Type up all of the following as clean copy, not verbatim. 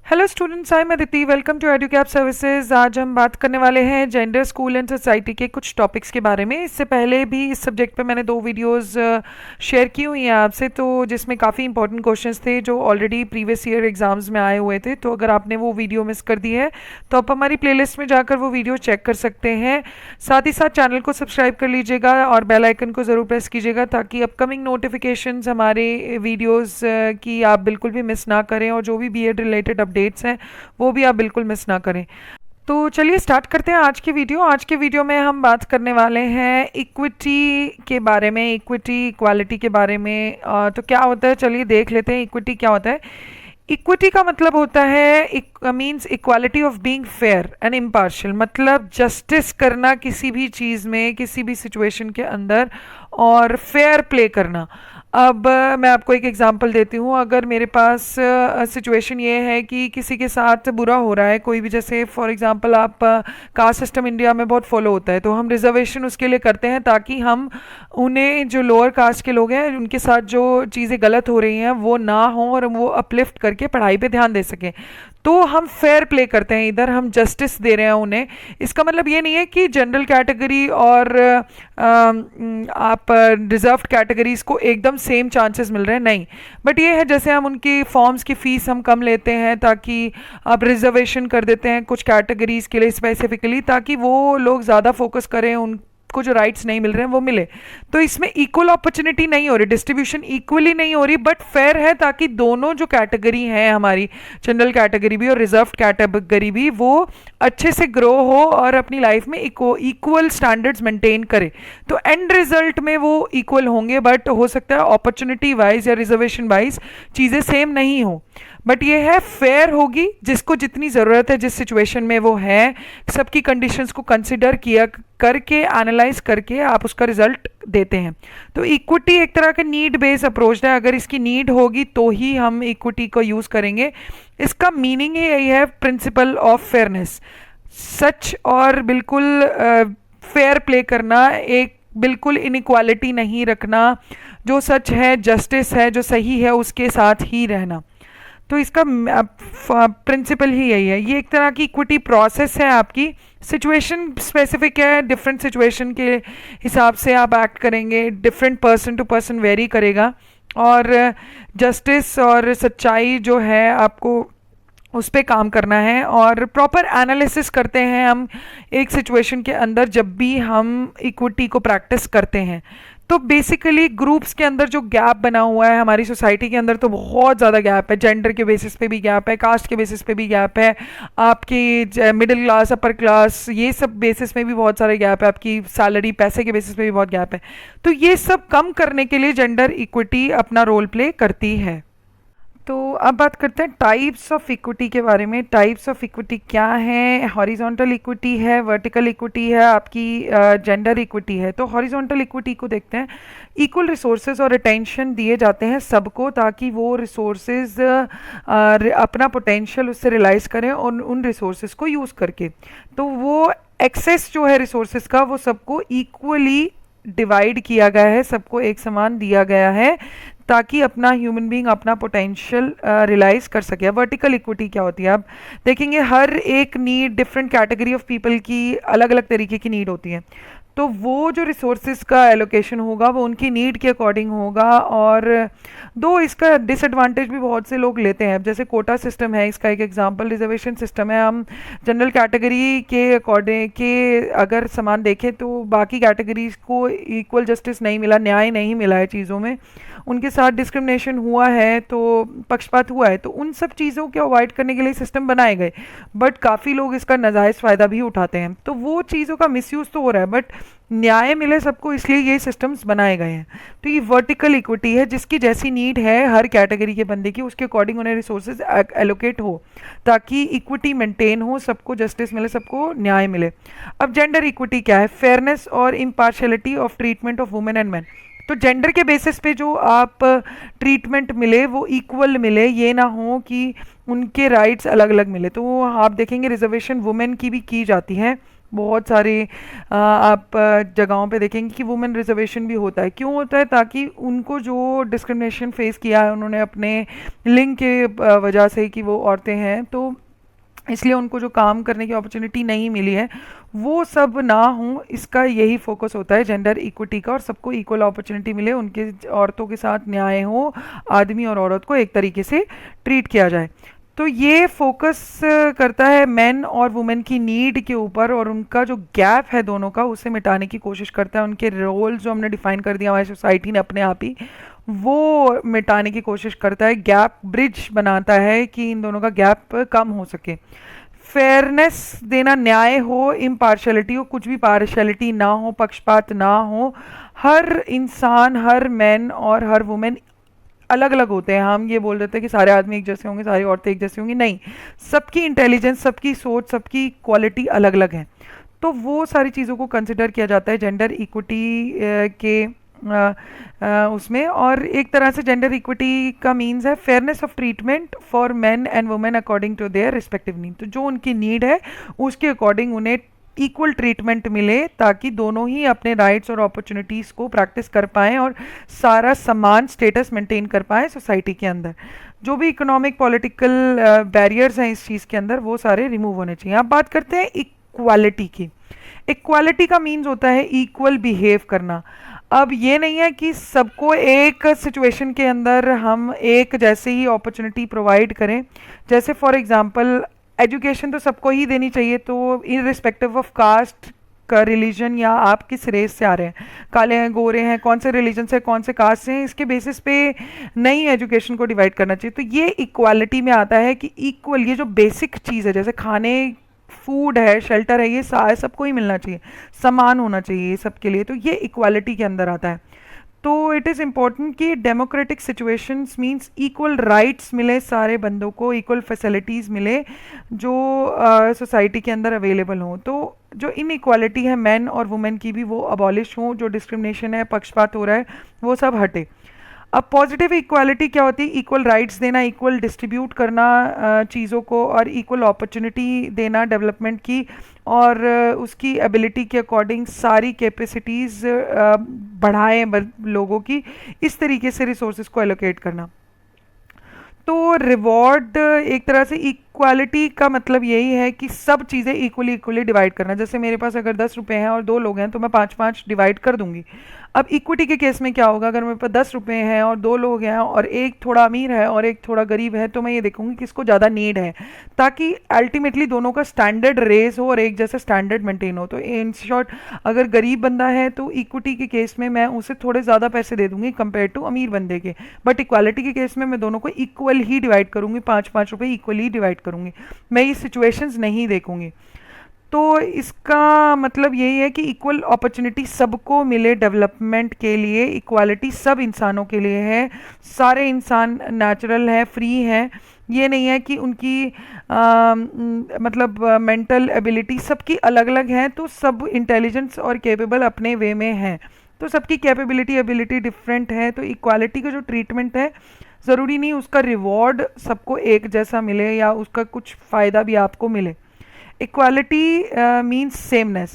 Hello students, I am Aditi. Welcome to Educap services. आज हम बात करने वाले हैं जेंडर, स्कूल एंड सोसाइटी के कुछ टॉपिक्स के बारे में। इससे पहले भी इस सब्जेक्ट पे मैंने 2 वीडियोस शेयर की हुई हैं आपसे, तो जिसमें काफ़ी इंपॉर्टेंट क्वेश्चंस थे जो ऑलरेडी प्रीवियस ईयर एग्जाम्स में आए हुए थे। तो अगर आपने वो वीडियो मिस कर दी है तो आप हमारी प्लेलिस्ट में जाकर वो वीडियो चेक कर सकते हैं। साथ ही साथ चैनल को सब्सक्राइब कर लीजिएगा और बेल आइकन को ज़रूर प्रेस कीजिएगा ताकि अपकमिंग नोटिफिकेशंस हमारे वीडियोज़ की आप बिल्कुल भी मिस ना करें, और जो भी बीएड रिलेटेड अपडेट्स हैं वो भी आप बिल्कुल मिस ना करें। तो चलिए स्टार्ट करते हैं आज की वीडियो। आज के वीडियो में हम बात करने वाले हैं इक्विटी के बारे में, इक्विटी इक्वालिटी के बारे में। तो क्या होता है, चलिए देख लेते हैं इक्विटी क्या होता है। इक्विटी का मतलब होता है means equality of being fair and impartial, मतलब जस्टिस करना किसी भी चीज़ में, किसी भी सिचुएशन के अंदर, और फेयर प्ले करना। अब मैं आपको एक एग्जांपल देती हूँ। अगर मेरे पास सिचुएशन ये है कि किसी के साथ बुरा हो रहा है, कोई भी, जैसे फॉर एग्जांपल आप कास्ट सिस्टम इंडिया में बहुत फॉलो होता है, तो हम रिजर्वेशन उसके लिए करते हैं ताकि हम उन्हें, जो लोअर कास्ट के लोग हैं, उनके साथ जो चीज़ें गलत हो रही हैं वो ना हो और वो अपलिफ्ट करके पढ़ाई पे ध्यान दे सकें। तो हम फेयर प्ले करते हैं, इधर हम जस्टिस दे रहे हैं उन्हें। इसका मतलब ये नहीं है कि जनरल कैटेगरी और आप रिजर्व्ड कैटेगरीज को एकदम सेम चांसेस मिल रहे हैं, नहीं। बट ये है जैसे हम उनकी फॉर्म्स की फ़ीस हम कम लेते हैं ताकि आप रिजर्वेशन कर देते हैं कुछ कैटेगरीज के लिए स्पेसिफिकली, ताकि वो लोग ज़्यादा फोकस करें, उनको जो राइट्स नहीं मिल रहे हैं वो मिले। तो इसमें इक्वल अपॉर्चुनिटी नहीं हो रही, डिस्ट्रीब्यूशन इक्वली नहीं हो रही, बट फेयर है ताकि दोनों जो कैटेगरी हैं, हमारी जनरल कैटेगरी भी और रिजर्व्ड कैटेगरी भी, वो अच्छे से ग्रो हो और अपनी लाइफ में इक्वल स्टैंडर्ड्स मेंटेन करे। तो एंड रिजल्ट में वो इक्वल होंगे, बट हो सकता है अपॉर्चुनिटी वाइज या रिजर्वेशन वाइज चीज़ें सेम नहीं हो। बट ये है फेयर होगी, जिसको जितनी ज़रूरत है, जिस सिचुएशन में वो है, सबकी कंडीशंस को कंसिडर किया करके, एनालाइज करके आप उसका रिजल्ट देते हैं। तो इक्विटी एक तरह का नीड बेस्ड अप्रोच है। अगर इसकी नीड होगी तो ही हम इक्विटी को यूज़ करेंगे। इसका मीनिंग ही यही है, प्रिंसिपल ऑफ फेयरनेस, सच और बिल्कुल फेयर प्ले करना, एक बिल्कुल इनइक्वालिटी नहीं रखना, जो सच है, जस्टिस है, जो सही है उसके साथ ही रहना। तो इसका प्रिंसिपल ही यही है। ये एक तरह की इक्विटी प्रोसेस है, आपकी सिचुएशन स्पेसिफिक है, डिफरेंट सिचुएशन के हिसाब से आप एक्ट करेंगे, different person to person vary करेगा। और जस्टिस और सच्चाई जो है आपको उस पर काम करना है, और प्रॉपर एनालिसिस करते हैं हम एक सिचुएशन के अंदर जब भी हम इक्विटी को प्रैक्टिस करते हैं। तो बेसिकली ग्रुप्स के अंदर जो गैप बना हुआ है हमारी सोसाइटी के अंदर, तो बहुत ज़्यादा गैप है। जेंडर के बेसिस पे भी गैप है, कास्ट के बेसिस पे भी गैप है, आपकी मिडिल क्लास, अपर क्लास, ये सब बेसिस में भी बहुत सारे गैप है, आपकी सैलरी, पैसे के बेसिस पे भी बहुत गैप है। तो ये सब कम करने के लिए जेंडर इक्विटी अपना रोल प्ले करती है। तो अब बात करते हैं टाइप्स ऑफ इक्विटी के बारे में। टाइप्स ऑफ इक्विटी क्या है? हॉरिजॉन्टल इक्विटी है, वर्टिकल इक्विटी है, आपकी जेंडर इक्विटी है। तो हॉरिजॉन्टल इक्विटी को देखते हैं। इक्वल रिसोर्सेज और अटेंशन दिए जाते हैं सबको, ताकि वो रिसोर्सेज अपना पोटेंशियल उससे रियलाइज करें और उन रिसोर्सेज को यूज़ करके, तो वो एक्सेस जो है रिसोर्सेज का, वो सबको इक्वली डिवाइड किया गया है, सबको एक समान दिया गया है, ताकि अपना ह्यूमन बीइंग अपना पोटेंशियल रियलाइज कर सके। वर्टिकल इक्विटी क्या होती है? आप देखेंगे हर एक need, different category of people की अलग अलग तरीके की नीड होती है। तो वो जो रिसोर्सेज का एलोकेशन होगा वो उनकी नीड के अकॉर्डिंग होगा। और दो इसका डिसएडवांटेज भी बहुत से लोग लेते हैं, जैसे कोटा सिस्टम है इसका एक एग्जांपल, रिजर्वेशन सिस्टम है। हम जनरल कैटेगरी के अकॉर्डिंग के अगर समान देखें तो बाकी कैटेगरीज को इक्वल जस्टिस नहीं मिला, न्याय नहीं मिला है चीज़ों में, उनके साथ डिस्क्रिमिनेशन हुआ है, तो पक्षपात हुआ है। तो उन सब चीज़ों को अवॉइड करने के लिए सिस्टम बनाए गए, बट काफ़ी लोग इसका नाजायज़ फ़ायदा भी उठाते हैं। तो वो चीज़ों का मिसयूज़ तो हो रहा है, बट न्याय मिले सबको, इसलिए ये सिस्टम्स बनाए गए हैं। तो ये वर्टिकल इक्विटी है, जिसकी जैसी नीड है हर कैटेगरी के बंदे की, उसके अकॉर्डिंग उन्हें रिसोर्सेज एलोकेट हो, ताकि इक्विटी मेंटेन हो, सबको जस्टिस मिले, सबको न्याय मिले। अब जेंडर इक्विटी क्या है? फेयरनेस और impartiality of treatment of women and man. तो जेंडर के बेसिस पे जो आप ट्रीटमेंट मिले वो इक्वल मिले, ये ना हो कि उनके राइट्स अलग अलग मिले। तो आप देखेंगे रिजर्वेशन वुमेन की भी की जाती है, बहुत सारे आप जगहों पे देखेंगे कि वुमेन रिजर्वेशन भी होता है। क्यों होता है? ताकि उनको जो डिस्क्रिमिनेशन फेस किया है उन्होंने अपने लिंग के वजह से, कि वो औरतें हैं, तो इसलिए उनको जो काम करने की अपॉर्चुनिटी नहीं मिली है, वो सब ना हो, इसका यही फोकस होता है जेंडर इक्विटी का, और सबको इक्वल अपॉर्चुनिटी मिले, उनके औरतों के साथ न्याय हो, आदमी और औरत को एक तरीके से ट्रीट किया जाए। तो ये फोकस करता है मेन और वुमेन की नीड के ऊपर, और उनका जो गैप है दोनों का उसे मिटाने की कोशिश करता है। उनके रोल जो हमने डिफाइन कर दिया हमारी सोसाइटी ने अपने आप ही, वो मिटाने की कोशिश करता है, गैप ब्रिज बनाता है कि इन दोनों का गैप कम हो सके। फेयरनेस देना, न्याय हो, इम्पार्शलिटी हो, कुछ भी पार्शलिटी ना हो, पक्षपात ना हो। हर इंसान, हर मैन और हर वुमेन अलग अलग होते हैं। हम ये बोल देते हैं कि सारे आदमी एक जैसे होंगे, सारी औरतें एक जैसी होंगी, नहीं। सबकी इंटेलिजेंस, सबकी सोच, सबकी क्वालिटी अलग अलग है। तो वो सारी चीज़ों को कंसिडर किया जाता है जेंडर इक्विटी के उसमें। और एक तरह से जेंडर इक्विटी का मीन्स है fairness of treatment for men and women according to their respective need. तो जो उनकी नीड है उसके अकॉर्डिंग उन्हें इक्वल ट्रीटमेंट मिले, ताकि दोनों ही अपने राइट्स और अपॉर्चुनिटीज़ को प्रैक्टिस कर पाएँ और सारा समान स्टेटस मेंटेन कर पाएँ सोसाइटी के अंदर। जो भी इकोनॉमिक पॉलिटिकल बैरियर्स हैं इस चीज़ के अंदर, वो सारे रिमूव होने चाहिए। अब बात करते हैं इक्वालिटी की। इक्वालिटी का मीन्स होता है इक्वल बिहेव करना। अब ये नहीं है कि सबको एक सिचुएशन के अंदर हम एक जैसे ही अपॉर्चुनिटी प्रोवाइड करें। जैसे फॉर एग्जांपल एजुकेशन तो सबको ही देनी चाहिए, तो इररिस्पेक्टिव ऑफ कास्ट का, रिलीजन, या आप किस रेस से आ रहे हैं, काले हैं, गोरे हैं, कौन से रिलीजन से, कौन से कास्ट से हैं, इसके बेसिस पे नहीं एजुकेशन को डिवाइड करना चाहिए। तो ये इक्वालिटी में आता है कि इक्वल, ये जो बेसिक चीज़ है, जैसे खाने, फूड है, शेल्टर है, ये सारे सबको ही मिलना चाहिए, समान होना चाहिए सबके लिए, तो ये इक्वालिटी के अंदर आता है। तो इट इज़ इम्पॉर्टेंट कि democratic situations means equal rights मिले सारे बंदों को, इक्वल फैसिलिटीज़ मिले जो सोसाइटी के अंदर अवेलेबल हों। तो जो इन इक्वालिटी है मैन और वुमेन की भी, वो अबॉलिश हों, जो डिस्क्रिमिनेशन है, पक्षपात हो रहा है, वो सब हटे। अब पॉजिटिव इक्वालिटी क्या होती है? इक्वल राइट्स देना, इक्वल डिस्ट्रीब्यूट करना चीज़ों को, और इक्वल अपॉर्चुनिटी देना डेवलपमेंट की, और उसकी एबिलिटी के अकॉर्डिंग सारी कैपेसिटीज़ बढ़ाएं लोगों की, इस तरीके से रिसोर्सेज को एलोकेट करना। तो रिवॉर्ड एक तरह से इक्वालिटी का मतलब यही है कि सब चीज़ें इक्वली इक्वली डिवाइड करना। जैसे मेरे पास अगर 10 रुपये हैं और 2 लोग हैं, तो मैं 5-5 डिवाइड कर दूंगी। अब इक्विटी के केस में क्या होगा? अगर मेरे पास 10 रुपये हैं और 2 लोग हैं, और एक थोड़ा अमीर है और एक थोड़ा गरीब है, तो मैं ये देखूंगी किसको ज़्यादा नीड है, ताकि अल्टीमेटली दोनों का स्टैंडर्ड रेस हो और एक जैसा स्टैंडर्ड मेंटेन हो। तो इन शॉर्ट, अगर गरीब बंदा है तो इक्विटी के केस में मैं उसे थोड़े ज़्यादा पैसे दे दूंगी कंपेयर टू अमीर बंदे के। बट इक्वालिटी के केस में मैं दोनों को इक्वल ही डिवाइड करूंगी, 5-5 रुपये इक्वली ही डिवाइड करूंगी। मैं ये सिचुएशंस नहीं देखूंगी। तो इसका मतलब यही है कि इक्वल अपॉर्चुनिटी सबको मिले डेवलपमेंट के लिए। इक्वालिटी सब इंसानों के लिए है, सारे इंसान नेचुरल है, फ्री हैं। ये नहीं है कि उनकी मतलब मेंटल एबिलिटी सबकी अलग अलग है, तो सब इंटेलिजेंस और कैपेबल अपने वे में हैं। तो सबकी कैपेबिलिटी, एबिलिटी डिफरेंट है। तो इक्वालिटी का जो ट्रीटमेंट है, ज़रूरी नहीं उसका रिवॉर्ड सबको एक जैसा मिले या उसका कुछ फ़ायदा भी आपको मिले। इक्वालिटी मीन्स सेमनेस,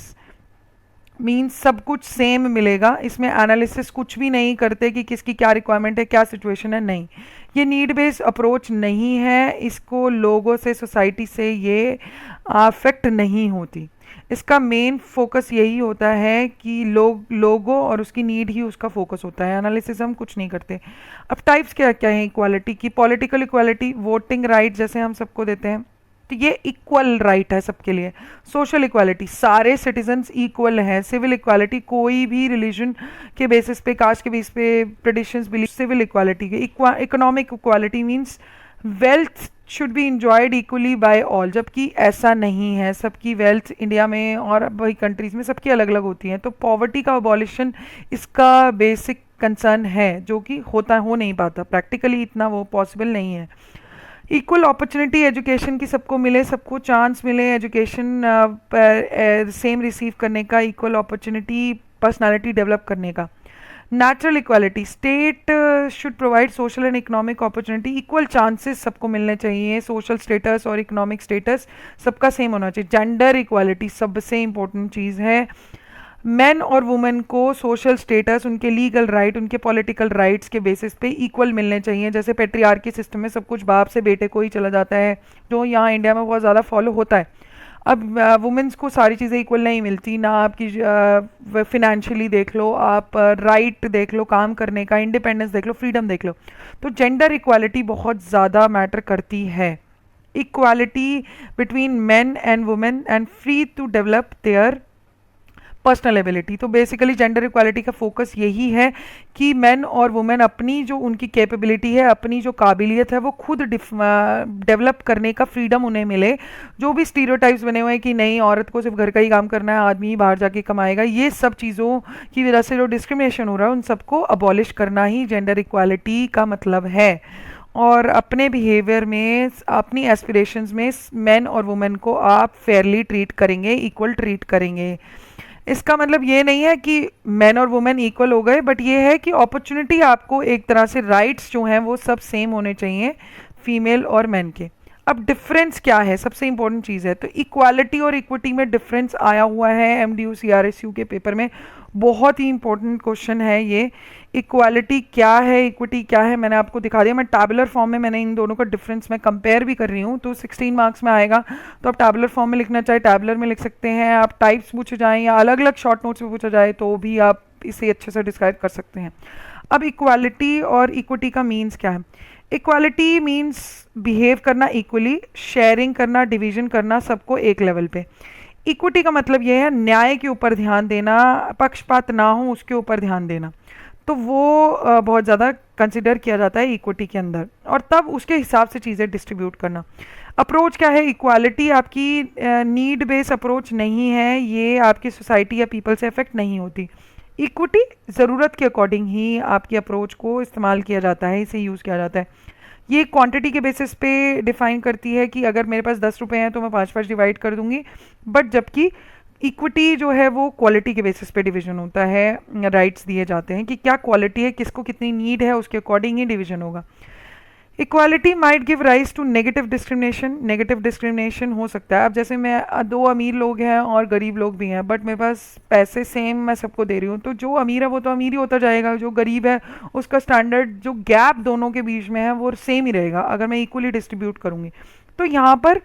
मीन्स सब कुछ सेम मिलेगा। इसमें एनालिसिस कुछ भी नहीं करते कि किसकी क्या रिक्वायरमेंट है, क्या सिचुएशन है, नहीं। ये नीड बेस्ड अप्रोच नहीं है, इसको लोगों से, सोसाइटी से ये अफेक्ट नहीं होती। इसका मेन फोकस यही होता है कि लोगों और उसकी नीड ही उसका फोकस होता है। एनालिसिस हम कुछ नहीं करते। अब टाइप्स क्या क्या हैं इक्वालिटी की? पॉलिटिकल इक्वालिटी, वोटिंग राइट जैसे हम सबको देते हैं, तो ये इक्वल राइट है सबके लिए। सोशल इक्वालिटी, सारे सिटीजन्स इक्वल हैं। सिविल इक्वालिटी, कोई भी रिलीजन के बेसिस पे, कास्ट के बेसिस पे, ट्रेडिशंस, बिलीफ, सिविल इक्वालिटी के। Economic equality means wealth should be enjoyed equally by all, जबकि ऐसा नहीं है। सबकी वेल्थ इंडिया में और वही कंट्रीज में सबकी अलग अलग होती हैं। तो पॉवर्टी का अबॉलिशन इसका बेसिक कंसर्न है, जो कि हो नहीं पाता प्रैक्टिकली, इतना वो पॉसिबल नहीं है। इक्वल अपॉर्चुनिटी एजुकेशन की सबको मिले, सबको चांस मिले एजुकेशन सेम रिसीव करने का, इक्वल अपॉर्चुनिटी पर्सनालिटी डेवलप करने का। Natural equality, state should provide social and economic opportunity, equal chances सबको मिलने चाहिए, सोशल स्टेटस और इकोनॉमिक स्टेटस सबका सेम होना चाहिए। जेंडर इक्वालिटी सबसे इंपॉर्टेंट चीज़ है। मेन और वुमेन को सोशल स्टेटस, उनके लीगल राइट, उनके पॉलिटिकल राइट्स के बेसिस पे इक्वल मिलने चाहिए। जैसे पेट्रियार्की सिस्टम में सब कुछ बाप से बेटे को ही चला जाता है, जो यहाँ इंडिया में बहुत ज़्यादा फॉलो होता है। अब वुमेन्स को सारी चीज़ें इक्वल नहीं मिलती ना, आपकी फिनेंशियली देख लो, आप राइट देख लो काम करने का, इंडिपेंडेंस देख लो, फ्रीडम देख लो। तो जेंडर इक्वालिटी बहुत ज़्यादा मैटर करती है। Equality between men and women and free to develop their personal ability. तो बेसिकली जेंडर इक्वालिटी का फोकस यही है कि मेन और वुमेन अपनी जो उनकी कैपेबिलिटी है, अपनी जो काबिलियत है, वो खुद डेवलप करने का फ्रीडम उन्हें मिले। जो भी स्टीरियोटाइप्स बने हुए हैं कि नहीं औरत को सिर्फ घर का ही काम करना है, आदमी ही बाहर जाके कमाएगा, ये सब चीज़ों की वजह से जो डिस्क्रिमिनेशन हो रहा है उन सबको अबॉलिश करना ही जेंडर इक्वालिटी का मतलब है। और अपने बिहेवियर में, अपनी एस्पिरेशंस में मेन और वुमेन को आप फेयरली ट्रीट करेंगे, इक्वल ट्रीट करेंगे। इसका मतलब ये नहीं है कि मैन और वुमेन इक्वल हो गए, बट ये है कि अपॉर्चुनिटी आपको एक तरह से, राइट्स जो हैं वो सब सेम होने चाहिए फीमेल और मैन के। अब डिफरेंस क्या है, सबसे इंपॉर्टेंट चीज़ है। तो इक्वालिटी और इक्विटी में डिफरेंस आया हुआ है एमडीयू सीआरएसयू के पेपर में, बहुत ही इंपॉर्टेंट क्वेश्चन है ये। इक्वालिटी क्या है, इक्विटी क्या है, मैंने आपको दिखा दिया। मैं टैबुलर फॉर्म में मैंने इन दोनों का डिफरेंस मैं कंपेयर भी कर रही हूँ, तो 16 मार्क्स में आएगा। तो आप टैबुलर फॉर्म में लिखना चाहे टैबुलर में लिख सकते हैं, आप टाइप्स पूछे जाएँ या अलग अलग शॉर्ट नोट्स में पूछा जाए तो भी आप इसे अच्छे से डिस्क्राइब कर सकते हैं। अब इक्वालिटी और इक्विटी का मीन्स क्या है। इक्वालिटी मीन्स बिहेव करना इक्वली, शेयरिंग करना, डिवीजन करना सबको एक लेवल पे। इक्विटी का मतलब यह है न्याय के ऊपर ध्यान देना, पक्षपात ना हो उसके ऊपर ध्यान देना। तो वो बहुत ज़्यादा कंसिडर किया जाता है इक्विटी के अंदर, और तब उसके हिसाब से चीज़ें डिस्ट्रीब्यूट करना। अप्रोच क्या है, इक्वालिटी आपकी नीड बेस अप्रोच नहीं है, ये आपकी सोसाइटी या पीपल से इफेक्ट नहीं होती। इक्विटी ज़रूरत के अकॉर्डिंग ही आपकी अप्रोच को इस्तेमाल किया जाता है, इसे यूज़ किया जाता है। ये क्वांटिटी के बेसिस पे डिफाइन करती है कि अगर मेरे पास 10 रुपये हैं तो मैं 5 डिवाइड कर दूंगी, बट जबकि इक्विटी जो है वो क्वालिटी के बेसिस पे डिवीजन होता है, राइट्स दिए जाते हैं कि क्या क्वालिटी है, किसको कितनी नीड है, उसके अकॉर्डिंग ही डिवीजन होगा। Equality might give rise to negative discrimination, negative discrimination हो सकता है। अब जैसे मैं दो अमीर लोग हैं और गरीब लोग भी हैं, बट मेरे पास पैसे सेम मैं सबको दे रही हूँ, तो जो अमीर है वो तो अमीर ही होता जाएगा, जो गरीब है उसका स्टैंडर्ड, जो गैप दोनों के बीच में है वो सेम ही रहेगा अगर मैं इक्वली डिस्ट्रीब्यूट करूँगी। तो यहाँ पर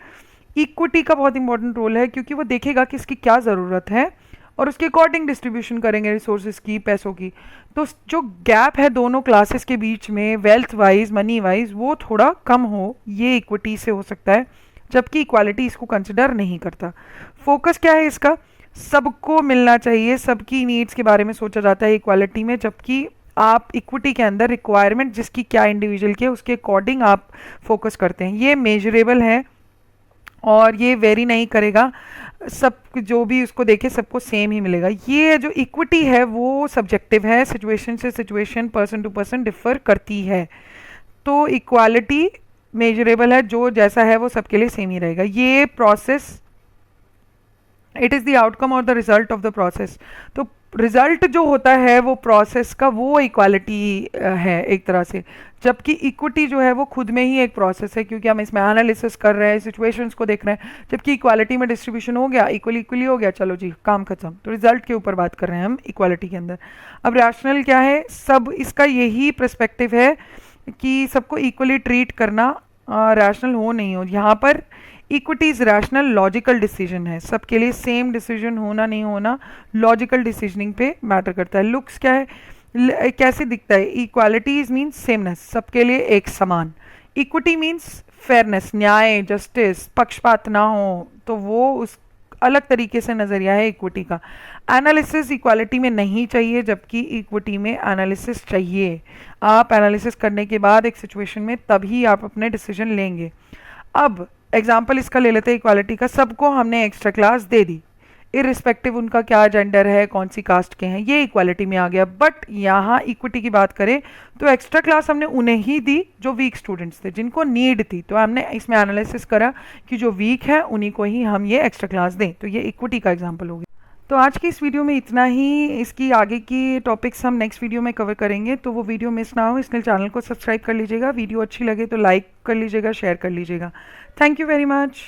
इक्विटी का बहुत इंपॉर्टेंट रोल है, क्योंकि वो देखेगा कि इसकी क्या ज़रूरत है और उसके अकॉर्डिंग डिस्ट्रीब्यूशन करेंगे रिसोर्सेज की, पैसों की। तो जो गैप है दोनों क्लासेस के बीच में वेल्थ वाइज, मनी वाइज, वो थोड़ा कम हो, ये इक्विटी से हो सकता है, जबकि इक्वालिटी इसको कंसिडर नहीं करता। फोकस क्या है इसका, सबको मिलना चाहिए, सबकी नीड्स के बारे में सोचा जाता है इक्वालिटी में, जबकि आप इक्विटी के अंदर रिक्वायरमेंट जिसकी क्या इंडिविजुअल की है उसके अकॉर्डिंग आप फोकस करते हैं। ये मेजरेबल है और ये वेरी नहीं करेगा, सब जो भी उसको देखे सबको सेम ही मिलेगा। ये जो इक्विटी है वो सब्जेक्टिव है, सिचुएशन से situation, person to person differ करती है। तो इक्वालिटी मेजरेबल है, जो जैसा है वो सबके लिए सेम ही रहेगा। ये process, it is the outcome और the result of the process. तो रिजल्ट जो होता है वो प्रोसेस का, वो इक्वालिटी है एक तरह से, जबकि इक्विटी जो है वो खुद में ही एक प्रोसेस है, क्योंकि हम इसमें एनालिसिस कर रहे हैं, सिचुएशंस को देख रहे हैं। जबकि इक्वालिटी में डिस्ट्रीब्यूशन हो गया, इक्वली इक्वली हो गया, चलो जी काम खत्म। तो रिजल्ट के ऊपर बात कर रहे हैं हम इक्वालिटी के अंदर। अब रैशनल क्या है, सब इसका यही पर्सपेक्टिव है कि सबको इक्वली ट्रीट करना, रैशनल हो नहीं हो। यहाँ पर equity is rational logical decision है, सबके लिए सेम डिसीजन होना नहीं होना लॉजिकल डिसीजनिंग पे मैटर करता है। लुक्स क्या है, कैसे दिखता है, इक्वालिटी इज मीन्स सेमनेस, सबके लिए एक समान। इक्विटी मीन्स फेयरनेस, न्याय, जस्टिस, पक्षपात ना हो, तो वो उस अलग तरीके से नज़रिया है इक्विटी का। एनालिसिस इक्वालिटी में नहीं चाहिए, जबकि इक्विटी में एनालिसिस चाहिए। आप एनालिसिस करने के बाद एक सिचुएशन में तभी आप अपने डिसीजन लेंगे। अब एग्जाम्पल इसका ले लेते हैं इक्वालिटी का। सबको हमने एक्स्ट्रा क्लास दे दी, इरिस्पेक्टिव उनका क्या जेंडर है, कौन सी कास्ट के हैं, ये इक्वालिटी में आ गया। बट यहाँ इक्विटी की बात करें तो एक्स्ट्रा क्लास हमने उन्हें ही दी जो वीक स्टूडेंट्स थे, जिनको नीड थी। तो हमने इसमें एनालिसिस करा कि जो वीक है उन्हीं को ही हम ये एक्स्ट्रा क्लास दें, तो ये इक्विटी का एग्जाम्पल हो गया। तो आज की इस वीडियो में इतना ही। इसकी आगे की टॉपिक्स हम नेक्स्ट वीडियो में कवर करेंगे, तो वो वीडियो मिस ना हो इसलिए चैनल को सब्सक्राइब कर लीजिएगा। वीडियो अच्छी लगे तो लाइक कर लीजिएगा, शेयर कर लीजिएगा। Thank you very much.